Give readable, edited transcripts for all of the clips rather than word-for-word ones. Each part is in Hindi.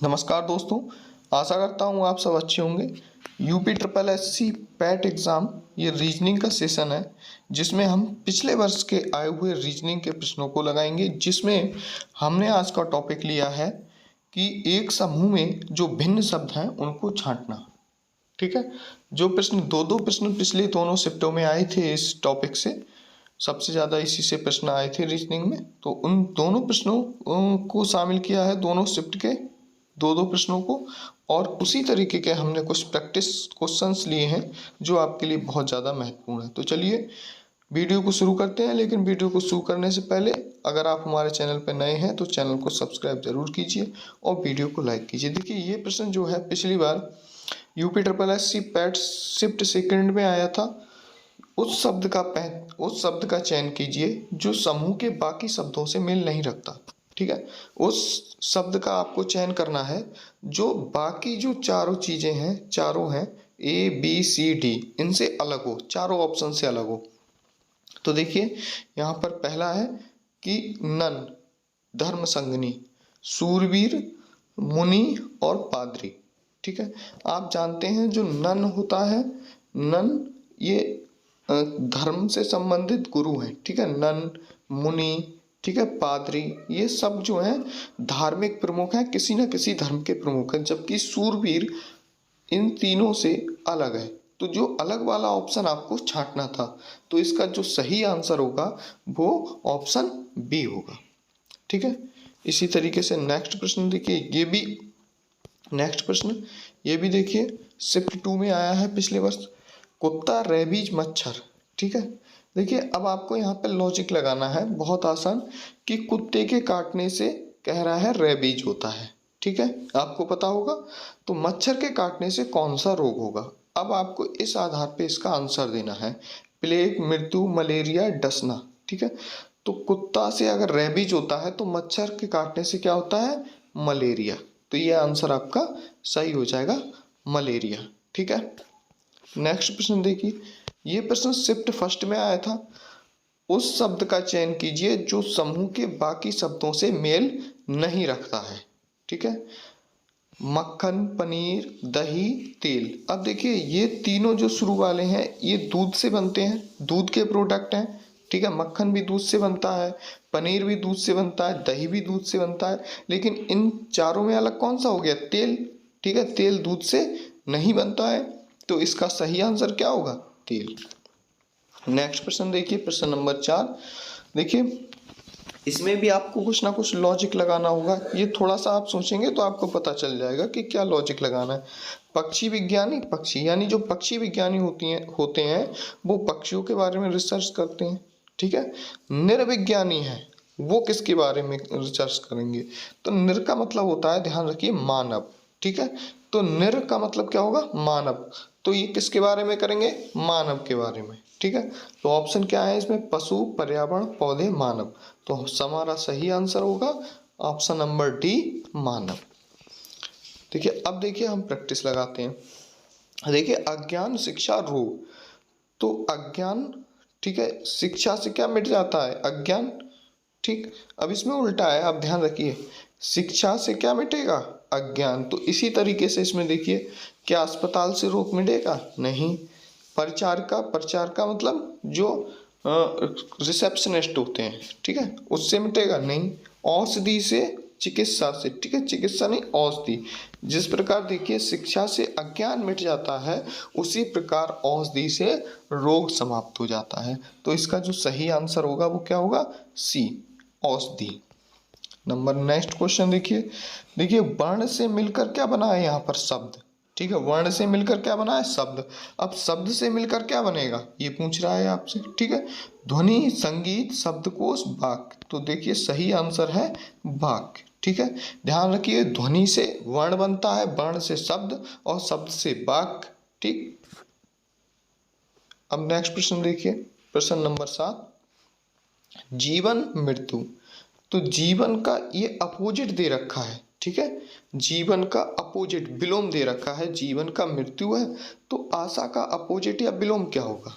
नमस्कार दोस्तों, आशा करता हूँ आप सब अच्छे होंगे। UP triple SC PAT exam ये रीजनिंग का सेशन है जिसमें हम पिछले वर्ष के आए हुए रीजनिंग के प्रश्नों को लगाएंगे, जिसमें हमने आज का टॉपिक लिया है कि एक समूह में जो भिन्न शब्द हैं उनको छांटना। ठीक है, जो प्रश्न दो प्रश्न पिछले दोनों शिफ्टों में आए थे इस टॉपिक से, सबसे ज़्यादा इसी से प्रश्न आए थे रीजनिंग में, तो उन दोनों प्रश्नों को शामिल किया है, दोनों शिफ्ट के दो प्रश्नों को। और उसी तरीके के हमने कुछ प्रैक्टिस क्वेश्चंस लिए हैं जो आपके लिए बहुत ज़्यादा महत्वपूर्ण है। तो चलिए वीडियो को शुरू करते हैं, लेकिन वीडियो को शुरू करने से पहले अगर आप हमारे चैनल पर नए हैं तो चैनल को सब्सक्राइब जरूर कीजिए और वीडियो को लाइक कीजिए। देखिए, ये प्रश्न जो है पिछली बार UP triple SC PET shift second में आया था। उस शब्द का चयन कीजिए जो समूह के बाकी शब्दों से मेल नहीं रखता। ठीक है, उस शब्द का आपको चयन करना है जो बाकी जो चारों हैं ए बी सी डी, इनसे अलग हो, चारों ऑप्शन से अलग हो। तो देखिए यहाँ पर पहला है कि नन, धर्म संगनी, सूरवीर, मुनि और पादरी। ठीक है, आप जानते हैं जो नन होता है, नन ये धर्म से संबंधित गुरु हैं। ठीक है, नन, मुनि, ठीक है, पादरी, ये सब जो हैं धार्मिक प्रमुख हैं, किसी न किसी धर्म के प्रमुख हैं, जबकि सूरवीर इन तीनों से अलग है। तो जो अलग वाला ऑप्शन आपको छांटना था, तो इसका जो सही आंसर होगा वो ऑप्शन बी होगा। ठीक है, इसी तरीके से नेक्स्ट प्रश्न देखिए, ये भी देखिए शिफ्ट 2 में आया है पिछले वर्ष। कुत्ता, रेबीज, मच्छर। ठीक है, देखिए अब आपको यहाँ पे लॉजिक लगाना है, बहुत आसान, कि कुत्ते के काटने से कह रहा है रेबीज होता है। ठीक है, आपको पता होगा, तो मच्छर के काटने से कौन सा रोग होगा। अब आपको इस आधार पे इसका आंसर देना है, प्लेग, मृत्यु, मलेरिया, डसना। ठीक है, तो कुत्ता से अगर रेबीज होता है तो मच्छर के काटने से क्या होता है, मलेरिया। तो ये आंसर आपका सही हो जाएगा, मलेरिया। ठीक है, नेक्स्ट प्रश्न देखिए, ये प्रश्न शिफ्ट फर्स्ट में आया था। उस शब्द का चयन कीजिए जो समूह के बाकी शब्दों से मेल नहीं रखता है। ठीक है, मक्खन, पनीर, दही, तेल। अब देखिए ये तीनों जो शुरू वाले हैं ये दूध से बनते हैं, दूध के प्रोडक्ट हैं। ठीक है, मक्खन भी दूध से बनता है, पनीर भी दूध से बनता है, दही भी दूध से बनता है, लेकिन इन चारों में अलग कौन सा हो गया, तेल। ठीक है, तेल दूध से नहीं बनता है, तो इसका सही आंसर क्या होगा, तेल। नेक्स्ट प्रश्न देखिए, प्रश्न नंबर 4। देखिए इसमें भी आपको कुछ ना कुछ लॉजिक लगाना होगा। ये थोड़ा सा आप सोचेंगे तो आपको पता चल जाएगा कि क्या लॉजिक लगाना है। पक्षी विज्ञानी, पक्षी यानी जो पक्षी विज्ञानी होते हैं वो पक्षियों के बारे में रिसर्च करते हैं। ठीक है, निर्विज्ञानी है, वो किसके बारे में रिसर्च करेंगे, तो निर का मतलब होता है, ध्यान रखिए, मानव। ठीक है, तो निर का मतलब क्या होगा, मानव। तो ये किसके बारे में करेंगे, मानव के बारे में। ठीक है, तो ऑप्शन क्या है इसमें, पशु, पर्यावरण, पौधे, मानव। तो हमारा सही आंसर होगा ऑप्शन नंबर डी, मानव। देखिए अब देखिए हम प्रैक्टिस लगाते हैं। देखिए अज्ञान, शिक्षा, रोग। तो अज्ञान, ठीक है, शिक्षा से क्या मिट जाता है, अज्ञान। ठीक, अब इसमें उल्टा है, आप ध्यान रखिए, शिक्षा से क्या मिटेगा, अज्ञान। तो इसी तरीके से इसमें देखिए, क्या अस्पताल से रोग मिटेगा, नहीं। प्रचार का मतलब जो रिसेप्शनिस्ट होते हैं, ठीक है, उससे मिटेगा, नहीं। औषधि से, चिकित्सा से, ठीक है, चिकित्सा नहीं औषधि। जिस प्रकार देखिए शिक्षा से अज्ञान मिट जाता है, उसी प्रकार औषधि से रोग समाप्त हो जाता है। तो इसका जो सही आंसर होगा वो क्या होगा, सी, औषधि। नंबर नेक्स्ट क्वेश्चन देखिए वर्ण से मिलकर क्या बना है यहाँ पर, शब्द। ठीक है, वर्ण से मिलकर क्या बना है, शब्द। अब शब्द से मिलकर क्या बनेगा, ये पूछ रहा है आपसे। ठीक है, ध्वनि, संगीत, शब्दकोश, वाक्य। तो देखिए सही आंसर है वाक्य। ठीक है, ध्यान रखिए, ध्वनि से वर्ण बनता है, वर्ण से शब्द, और शब्द से वाक्य। ठीक, अब नेक्स्ट प्रश्न देखिए, प्रश्न नंबर 7। जीवन, मृत्यु। तो जीवन का ये अपोजिट दे रखा है। ठीक है, जीवन का अपोजिट विलोम दे रखा है, जीवन का मृत्यु है, तो आशा का अपोजिट या विलोम क्या होगा,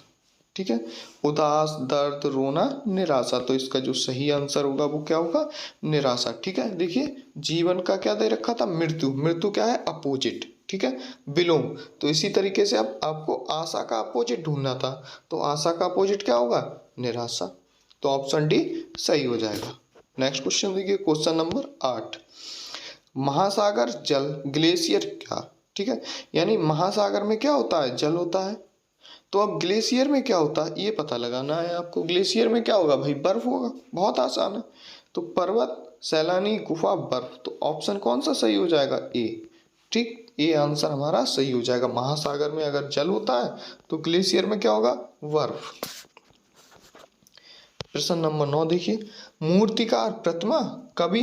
ठीक है। उदास, दर्द, रोना, निराशा। तो इसका जो सही आंसर होगा वो क्या होगा? निराशा। ठीक है। देखिए जीवन का क्या दे रखा था? मृत्यु। मृत्यु क्या है? अपोजिट। ठीक है, विलोम। तो इसी तरीके से अब आपको आशा का अपोजिट ढूंढना था, तो आशा का अपोजिट क्या होगा? निराशा। तो ऑप्शन डी सही हो जाएगा। नेक्स्ट क्वेश्चन देखिए, क्वेश्चन नंबर 8। महासागर जल ग्लेशियर क्या? ठीक है, यानी महासागर में क्या होता है? जल होता है। तो अब ग्लेशियर में क्या होता है ये पता लगाना है आपको। ग्लेशियर में क्या होगा भाई? बर्फ होगा। बहुत आसान है। तो पर्वत, सैलानी, गुफा, बर्फ। तो ऑप्शन कौन सा सही हो जाएगा? ए। ठीक, ये आंसर हमारा सही हो जाएगा। महासागर में अगर जल होता है तो ग्लेशियर में क्या होगा? बर्फ। प्रश्न नंबर 9 देखिए, मूर्तिकार प्रतिमा कवि।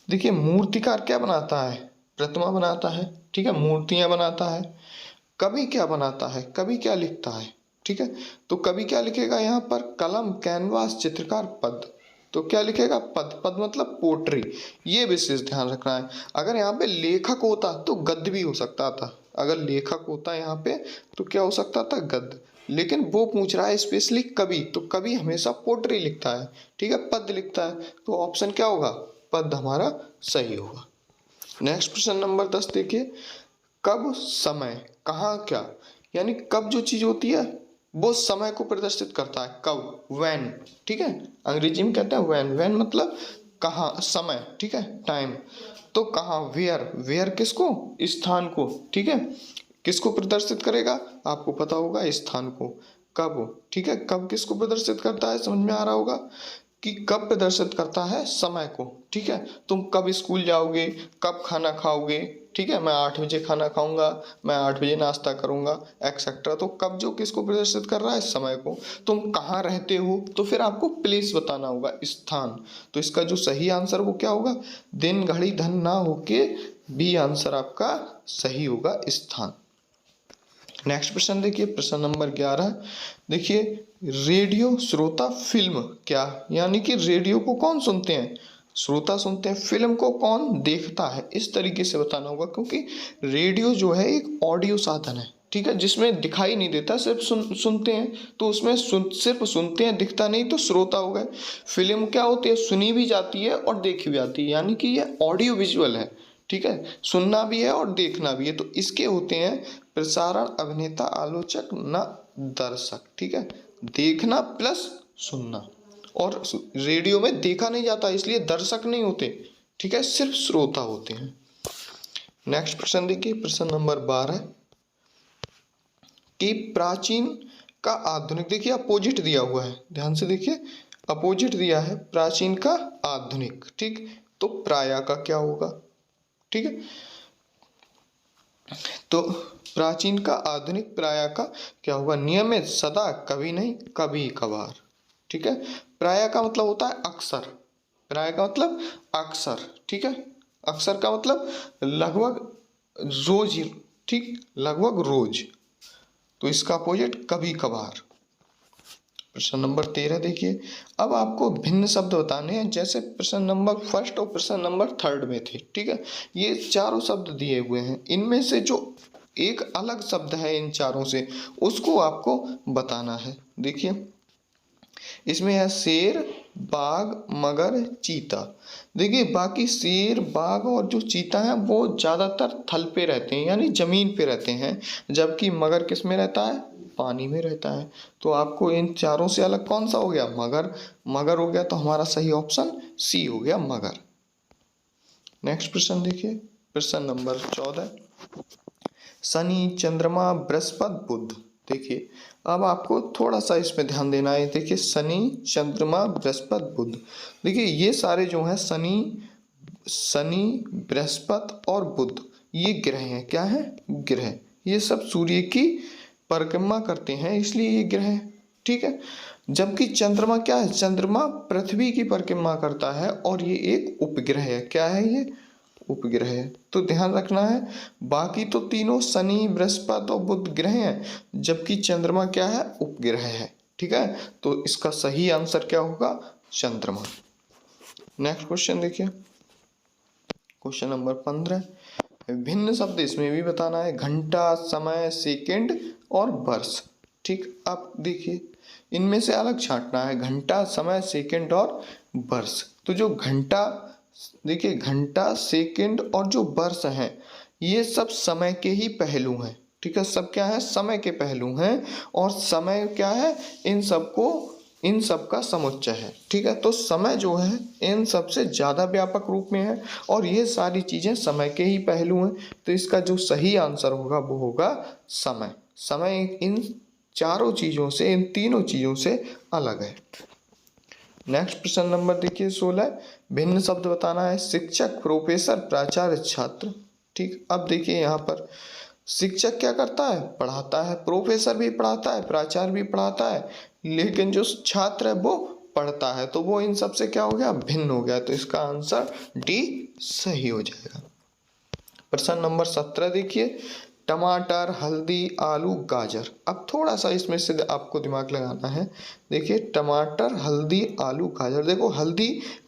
देखिए मूर्तिकार क्या बनाता है? प्रतिमा बनाता है। ठीक है, मूर्तियां बनाता है। कवि क्या बनाता है? कवि क्या लिखता है? ठीक है, तो कवि क्या लिखेगा यहाँ पर? कलम, कैनवास, चित्रकार, पद। तो क्या लिखेगा? पद। पद मतलब पोट्री। ये विशेष ध्यान रखना है। अगर यहाँ पे लेखक होता तो गद्य भी हो सकता था। अगर लेखक होता यहाँ पे तो क्या हो सकता था? गद्य। लेकिन वो पूछ रहा है स्पेशली कवि, तो कवि हमेशा पोट्री लिखता है। ठीक है, पद लिखता है। तो ऑप्शन क्या होगा? पद हमारा सही होगा। नेक्स्ट प्रश्न नंबर 10 देखिए, कब, समय, कहाँ, क्या। यानी कब जो चीज होती है वो समय को प्रदर्शित करता है। कब, व्हेन। ठीक है, अंग्रेजी में कहते हैं व्हेन। व्हेन मतलब कहाँ, समय। ठीक है, टाइम। तो कहाँ, वेयर। वेयर किसको? स्थान को। ठीक है, किसको प्रदर्शित करेगा? आपको पता होगा, स्थान को। कब, ठीक है, कब किसको प्रदर्शित करता है? समझ में आ रहा होगा कि कब प्रदर्शित करता है? समय को। ठीक है, तुम कब स्कूल जाओगे, कब खाना खाओगे। ठीक है, मैं 8 बजे खाना खाऊंगा, मैं 8 बजे नाश्ता करूंगा, एक्सेट्रा। तो कब जो किसको प्रदर्शित कर रहा है? समय को। तुम कहाँ रहते हो, तो फिर आपको प्लेस बताना होगा, स्थान। तो इसका जो सही आंसर वो क्या होगा? दिन, घड़ी, धन ना होके बी आंसर आपका सही होगा, स्थान। नेक्स्ट प्रश्न देखिए, प्रश्न नंबर 11। देखिए, रेडियो श्रोता फिल्म क्या? यानी कि रेडियो को कौन सुनते हैं? श्रोता सुनते हैं। फिल्म को कौन देखता है? इस तरीके से बताना होगा, क्योंकि रेडियो जो है एक ऑडियो साधन है। ठीक है, जिसमें दिखाई नहीं देता, सिर्फ सुनते हैं। तो उसमें सिर्फ सुनते हैं, दिखता नहीं, तो श्रोता हो गए। फिल्म क्या होती है? सुनी भी जाती है और देखी भी जाती है, यानी कि ये ऑडियो विजुअल है। ठीक है, सुनना भी है और देखना भी है। तो इसके होते हैं प्रसारण, अभिनेता, आलोचक, न दर्शक। ठीक है, देखना प्लस सुनना। और रेडियो में देखा नहीं जाता, इसलिए दर्शक नहीं होते। ठीक है, सिर्फ श्रोता होते हैं। नेक्स्ट प्रश्न देखिए, प्रश्न नंबर 12 कि प्राचीन का आधुनिक। देखिए अपोजिट दिया हुआ है, ध्यान से देखिए, अपोजिट दिया है प्राचीन का आधुनिक। ठीक, तो प्राय का क्या होगा? ठीक है, तो प्राचीन का आधुनिक प्राय का क्या होगा? नियमित, सदा, कभी नहीं, कभी कभार। ठीक है, प्राय का मतलब होता है अक्सर। प्राय का मतलब अक्सर। ठीक है, अक्सर का मतलब लगभग रोज ही। ठीक, लगभग रोज। तो इसका अपोजिट कभी कभार। प्रश्न नंबर 13 देखिए, अब आपको भिन्न शब्द बताने हैं, जैसे प्रश्न नंबर 1 और प्रश्न नंबर 3 में थे। ठीक है, ये चारों शब्द दिए हुए हैं, इनमें से जो एक अलग शब्द है इन चारों से, उसको आपको बताना है। देखिए इसमें है शेर, बाघ, मगर, चीता। देखिए बाकी शेर, बाघ और जो चीता है वो ज्यादातर थल पे रहते हैं, यानी जमीन पे रहते हैं, जबकि मगर किस में रहता है? पानी में रहता है। तो आपको इन चारों से अलग कौन सा हो गया? मगर। मगर हो गया, तो हमारा सही ऑप्शन सी हो गया, मगर। नेक्स्ट प्रश्न देखिए, प्रश्न नंबर 14। शनि, चंद्रमा, बृहस्पति, बुध। देखिए अब आपको थोड़ा सा इसमें ध्यान देना है। देखिए शनि, चंद्रमा, बृहस्पति, बुध। देखिए ये सारे जो हैं, शनि, बृहस्पति और बुध, ये ग्रह हैं। क्या है? ग्रह। ये सब सूर्य की परिक्रमा करते हैं, इसलिए ये ग्रह है। ठीक है, जबकि चंद्रमा क्या है? चंद्रमा पृथ्वी की परिक्रमा करता है और ये एक उपग्रह है। क्या है ये? उपग्रह है। तो ध्यान रखना है, बाकी तो तीनों शनि, बृहस्पति और बुध ग्रह हैं, जबकि चंद्रमा क्या है? उपग्रह है। ठीक है, तो इसका सही आंसर क्या होगा? चंद्रमा। नेक्स्ट क्वेश्चन देखिए, क्वेश्चन नंबर 15। भिन्न शब्द इसमें भी बताना है, घंटा, समय, सेकंड और वर्ष। ठीक, अब देखिए इनमें से अलग छांटना है, घंटा, समय, सेकंड और वर्ष। तो जो घंटा, देखिए घंटा, सेकंड और जो वर्ष हैं ये सब समय के ही पहलू हैं, ठीक है। सब क्या है, समय के पहलू हैं, और समय क्या है, इन सब का समुच्चय है, ठीक है। तो समय जो है इन सबसे ज़्यादा व्यापक रूप में है, और ये सारी चीज़ें समय के ही पहलू हैं। तो इसका जो सही आंसर होगा वो होगा समय। समय इन चारों चीज़ों से, इन तीनों चीज़ों से अलग है। नेक्स्ट प्रश्न नंबर देखिए 16, भिन्न शब्द बताना है। शिक्षक, प्रोफेसर, प्राचार्य, छात्र, ठीक। अब देखिए यहाँ पर शिक्षक क्या करता है, पढ़ाता है, प्रोफेसर भी पढ़ाता है, प्राचार्य भी पढ़ाता है, लेकिन जो छात्र है वो पढ़ता है, तो वो इन सब से क्या हो गया, भिन्न हो गया। तो इसका आंसर डी सही हो जाएगा। प्रश्न नंबर 17 देखिए, टमाटर, हल्दी, आलू, गाजर। अब थोड़ा सा इसमें से आपको दिमाग लगाना है। देखिए टमाटर, हल्दी, आलू, गाजर। देखो हल्दी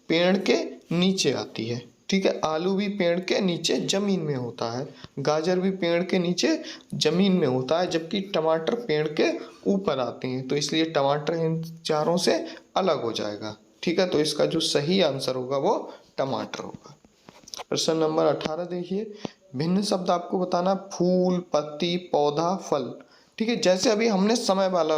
पेड़ के नीचे आती है, ठीक है। आलू भी पेड़ के नीचे जमीन में होता है, गाजर भी पेड़ के नीचे जमीन में होता है, जबकि टमाटर पेड़ के ऊपर आते हैं। तो इसलिए टमाटर इन चारों से अलग हो जाएगा, ठीक है। तो इसका जो सही आंसर होगा वो टमाटर होगा। प्रश्न नंबर 18 देखिए, भिन्न शब्द आपको बताना, फूल, पत्ती, पौधा, फल, ठीक है। जैसे अभी हमने समय वाला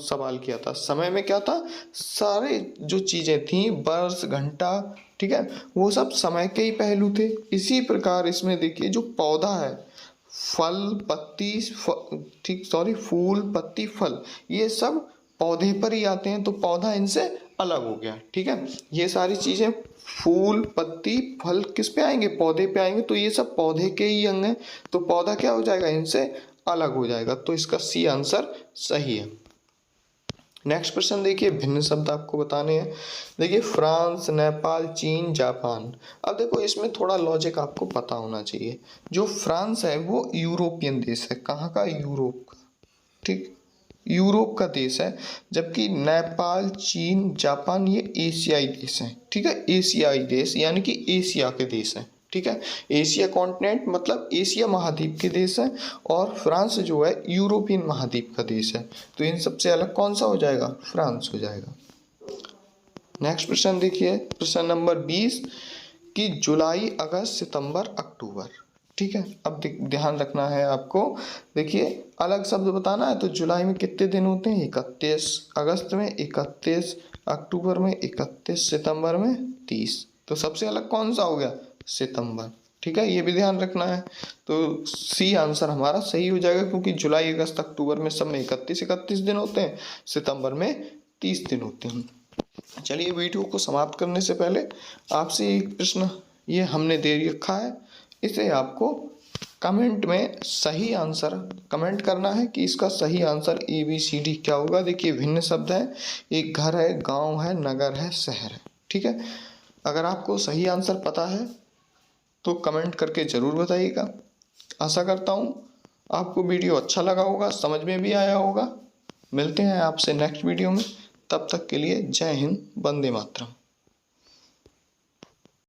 सवाल किया था, समय में क्या था, सारे जो चीजें थी, वर्ष, घंटा, ठीक है, वो सब समय के ही पहलू थे। इसी प्रकार इसमें देखिए जो पौधा है, फल, पत्ती, ठीक, सॉरी, फूल, पत्ती, फल, ये सब पौधे पर ही आते हैं, तो पौधा इनसे अलग हो गया, ठीक है। ये सारी चीजें फूल, पत्ती, फल किस पे आएंगे, पौधे पे आएंगे, तो ये सब पौधे के ही अंग हैं, तो पौधा क्या हो जाएगा, इनसे अलग हो जाएगा। तो इसका सी आंसर सही है। नेक्स्ट प्रश्न देखिए, भिन्न शब्द आपको बताने हैं। देखिए फ्रांस, नेपाल, चीन, जापान। अब देखो इसमें थोड़ा लॉजिक आपको पता होना चाहिए। जो फ्रांस है वो यूरोपियन देश है, कहाँ का, यूरोप का, ठीक, यूरोप का देश है। जबकि नेपाल, चीन, जापान ये एशियाई देश हैं, ठीक है। एशियाई देश यानी कि एशिया के देश हैं, ठीक है। एशिया कॉन्टिनेंट मतलब एशिया महाद्वीप के देश हैं, और फ्रांस जो है यूरोपियन महाद्वीप का देश है। तो इन सबसे अलग कौन सा हो जाएगा, फ्रांस हो जाएगा। नेक्स्ट प्रश्न देखिए, प्रश्न नंबर 20 कि जुलाई, अगस्त, सितंबर, अक्टूबर, ठीक है। अब ध्यान रखना है आपको। देखिए अलग शब्द बताना है, तो जुलाई में कितने दिन होते हैं, 31, अगस्त में 31, अक्टूबर में 31, सितंबर में 30। तो सबसे अलग कौन सा हो गया, सितंबर, ठीक है। ये भी ध्यान रखना है। तो सी आंसर हमारा सही हो जाएगा, क्योंकि जुलाई, अगस्त, अक्टूबर में सब में 31 दिन होते हैं, सितंबर में 30 दिन होते हैं। चलिए वीडियो को समाप्त करने से पहले आपसे एक प्रश्न ये हमने दे रखा है, इसे आपको कमेंट में सही आंसर कमेंट करना है कि इसका सही आंसर ABCD क्या होगा। देखिए भिन्न शब्द है, एक घर है, गांव है, नगर है, शहर है, ठीक है। अगर आपको सही आंसर पता है तो कमेंट करके ज़रूर बताइएगा। आशा करता हूँ आपको वीडियो अच्छा लगा होगा, समझ में भी आया होगा। मिलते हैं आपसे नेक्स्ट वीडियो में, तब तक के लिए जय हिंद, वंदे मातरम।